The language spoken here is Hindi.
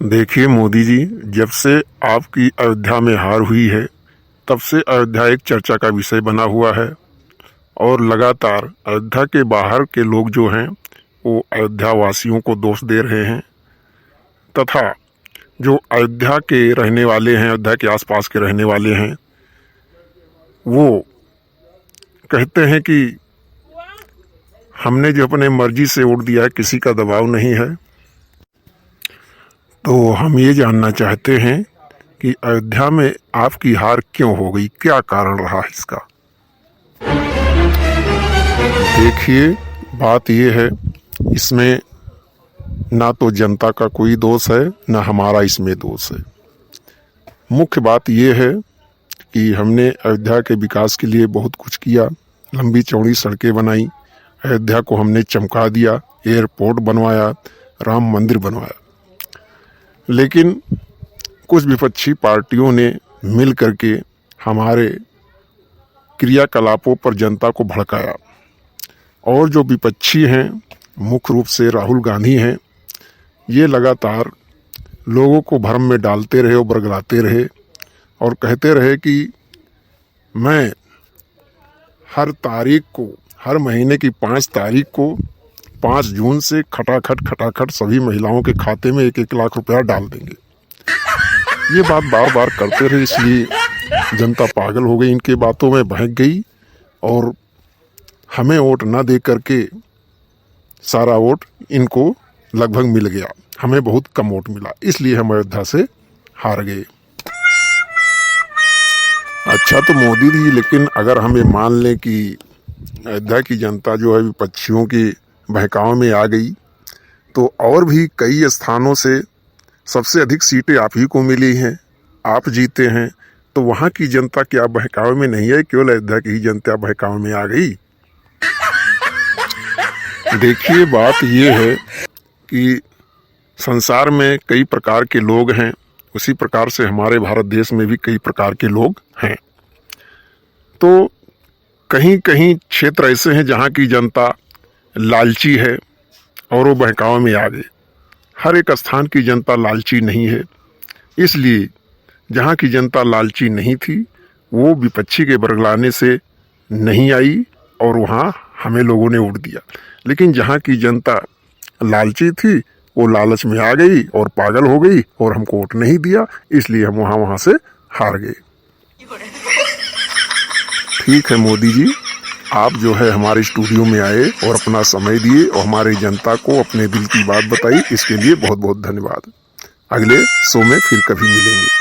देखिए मोदी जी, जब से आपकी अयोध्या में हार हुई है तब से अयोध्या एक चर्चा का विषय बना हुआ है और लगातार अयोध्या के बाहर के लोग जो हैं वो अयोध्या वासियों को दोष दे रहे हैं तथा जो अयोध्या के रहने वाले हैं, अयोध्या के आसपास के रहने वाले हैं, वो कहते हैं कि हमने जो अपने मर्जी से वोट दिया है, किसी का दबाव नहीं है। तो हम ये जानना चाहते हैं कि अयोध्या में आपकी हार क्यों हो गई, क्या कारण रहा इसका। देखिए, बात ये है, इसमें ना तो जनता का कोई दोष है ना हमारा इसमें दोष है। मुख्य बात ये है कि हमने अयोध्या के विकास के लिए बहुत कुछ किया, लंबी चौड़ी सड़कें बनाई, अयोध्या को हमने चमका दिया, एयरपोर्ट बनवाया, राम मंदिर बनवाया। लेकिन कुछ विपक्षी पार्टियों ने मिल करके हमारे क्रियाकलापों पर जनता को भड़काया और जो विपक्षी हैं, मुख्य रूप से राहुल गांधी हैं, ये लगातार लोगों को भ्रम में डालते रहे और बरगलाते रहे और कहते रहे कि मैं हर तारीख को, हर महीने की 5 तारीख को 5 जून से खटाखट सभी महिलाओं के खाते में 1-1 लाख रुपया डाल देंगे। ये बात बार बार करते रहे, इसलिए जनता पागल हो गई, इनके बातों में बहक गई और हमें वोट ना दे करके सारा वोट इनको लगभग मिल गया, हमें बहुत कम वोट मिला, इसलिए हम अयोध्या से हार गए। अच्छा तो मोदी जी, लेकिन अगर हम ये मान लें कि अयोध्या की जनता जो है विपक्षियों के बहकाव में आ गई, तो और भी कई स्थानों से सबसे अधिक सीटें आप ही को मिली हैं, आप जीते हैं, तो वहाँ की जनता क्या बहकाव में नहीं है, केवल अयोध्या की ही जनता बहकाव में आ गई। देखिए, बात ये है कि संसार में कई प्रकार के लोग हैं, उसी प्रकार से हमारे भारत देश में भी कई प्रकार के लोग हैं। तो कहीं कहीं क्षेत्र ऐसे हैं जहाँ की जनता लालची है और वो बहकाव में आ गए। हर एक स्थान की जनता लालची नहीं है, इसलिए जहाँ की जनता लालची नहीं थी वो विपक्षी के बरगलाने से नहीं आई और वहाँ हमें लोगों ने वोट दिया। लेकिन जहाँ की जनता लालची थी वो लालच में आ गई और पागल हो गई और हमको वोट नहीं दिया, इसलिए हम वहाँ से हार गए। ठीक है मोदी जी, आप जो है हमारे स्टूडियो में आए और अपना समय दिए और हमारी जनता को अपने दिल की बात बताई, इसके लिए बहुत बहुत धन्यवाद। अगले शो में फिर कभी मिलेंगे।